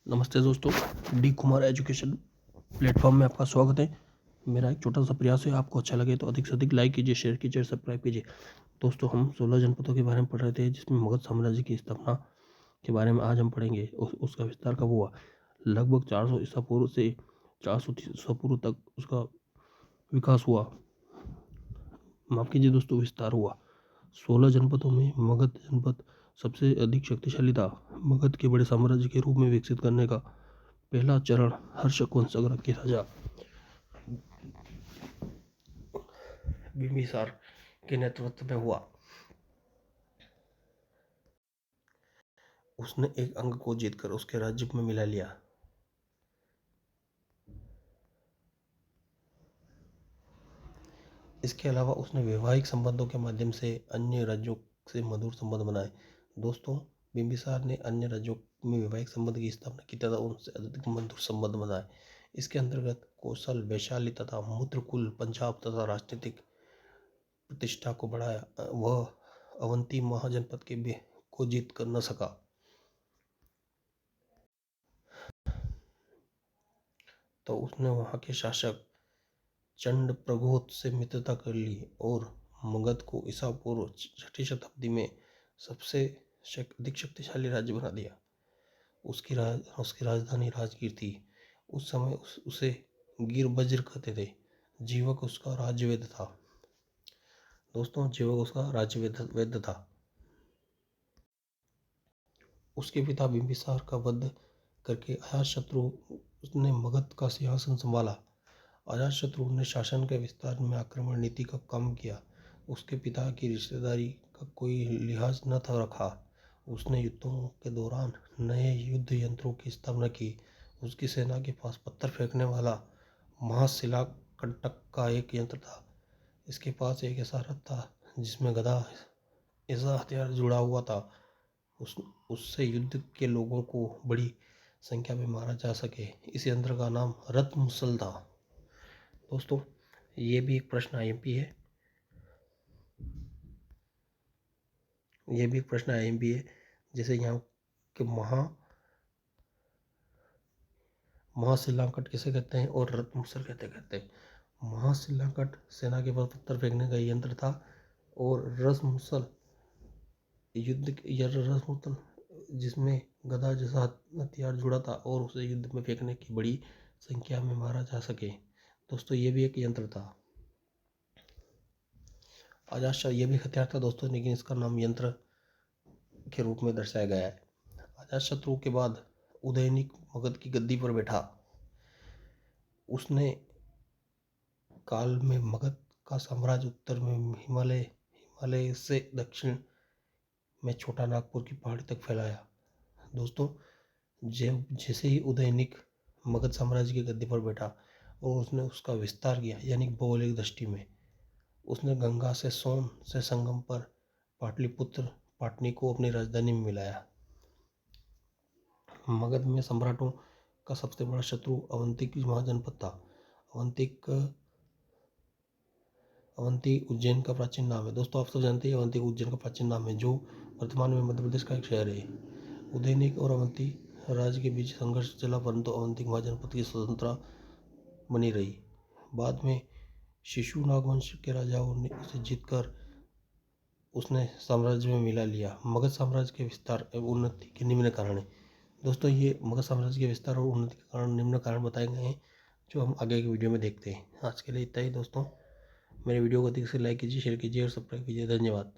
नमस्ते दोस्तों, D Kumar education platform में आपका स्वागत है। मेरा एक छोटा सा प्रयास है, आपको अच्छा लगे तो अधिक से अधिक लाइक कीजिए, शेयर कीजिए, सब्सक्राइब कीजिए। दोस्तों, हम 16 जनपदों के बारे में पढ़ रहे थे, जिसमें मगध साम्राज्य की स्थापना के बारे में आज हम पढ़ेंगे। उसका विस्तार कब हुआ? लगभग 400 ईसा पूर्व से 430 ईसा पूर्व तक उसका विकास हुआ। माफ कीजिए दोस्तों, विस्तार हुआ। 16 जनपदों में मगध जनपद सबसे अधिक शक्तिशाली था। मगध के बड़े साम्राज्य के रूप में विकसित करने का पहला चरण हर्षक वंशज के राजा बिंबिसार के नेतृत्व में हुआ। उसने एक अंग को जीतकर उसके राज्य में मिला लिया। इसके अलावा उसने वैवाहिक संबंधों के माध्यम से अन्य राज्यों से मधुर संबंध बनाए। दोस्तों, बिंबिसार ने अन्य राज्यों में वैवाहिक संबंध की स्थापना की तथा उनसे अधिक मधुर संबंध बनाए। इसके अंतर्गत कौशल, वैशाली तथा मूत्रकुल, पंजाब तथा राजनीतिक प्रतिष्ठा को बढ़ाया। वह अवंती महाजनपद के को जीत कर न सका, तो उसने वहां के शासक चंड प्रघोत से मित्रता कर ली और मगध को ईसा पूर्व 6ठी शताब्दी में सबसे अधिक शक्तिशाली राज्य बना दिया। उसकी राजधानी राजगीर थी। उस समय उसे गिर वज्र कहते थे। जीवक उसका राज्यवेद था। दोस्तों, जीवक उसका राज्यवेद था। उसके पिता बिंबिसार का वध करके अजातशत्रु उसने मगध का सिंहासन संभाला। अजातशत्रु ने शासन के विस्तार में आक्रमण नीति का काम किया। उसके पिता की रिश्तेदारी का कोई लिहाज न था रखा। उसने युद्धों के दौरान नए युद्ध यंत्रों की स्थापना की। उसकी सेना के पास पत्थर फेंकने वाला महाशिलाकंटक का एक यंत्र था। इसके पास एक ऐसा रथ था जिसमें गदा ऐसा हथियार जुड़ा हुआ था उससे युद्ध के लोगों को बड़ी संख्या में मारा जा सके। इस यंत्र का नाम रथ मुसल था। दोस्तों, ये भी एक प्रश्न आईएमपी है। जैसे यहाँ के महाशिलांकट किसे कहते हैं और रथ मुसल कहते हैं। महाशिलांकट सेना के पास पत्थर फेंकने का यंत्र था और रथ मुसल जिसमें गदा जैसा हथियार जुड़ा था और उसे युद्ध में फेंकने की बड़ी संख्या में मारा जा सके। दोस्तों, ये भी एक यंत्र था। अजातशत्रु ये भी हथियार था दोस्तों, लेकिन इसका नाम यंत्र के रूप में दर्शाया गया है। अजातशत्रु के बाद उदयनिक मगध की गद्दी पर बैठा। उसने काल में मगध का साम्राज्य उत्तर में हिमालय से दक्षिण में छोटा नागपुर की पहाड़ी तक फैलाया। दोस्तों, जैसे ही उदयनिक मगध साम्राज्य की गद्दी पर बैठा और उसने उसका विस्तार किया, यानी भौगोलिक दृष्टि में उसने गंगा से सोन से संगम पर पाटनी को अपनी राजधानी में मिलाया। मगध में सम्राटों का सबसे बड़ा शत्रु अवंती महाजनपद था। अवंती उज्जैन का प्राचीन नाम है। दोस्तों, आप सब जानते हैं अवंती उज्जैन का प्राचीन नाम है, जो वर्तमान में मध्य प्रदेश का एक शहर है। उदयनिक और अवंती राज्य के बीच संघर्ष चला, परंतु अवंती महाजनपद की स्वतंत्रता बनी रही। बाद में शिशुनाग वंश के राजाओं ने उसे जीतकर उसने साम्राज्य में मिला लिया। मगध साम्राज्य के विस्तार एवं उन्नति के निम्न कारण है। दोस्तों, ये मगध साम्राज्य के विस्तार और उन्नति के कारण निम्न कारण बताए गए हैं, जो हम आगे की वीडियो में देखते हैं। आज के लिए इतना ही दोस्तों। मेरे वीडियो को अधिक से लाइक कीजिए, शेयर कीजिए और सब्सक्राइब कीजिए। धन्यवाद।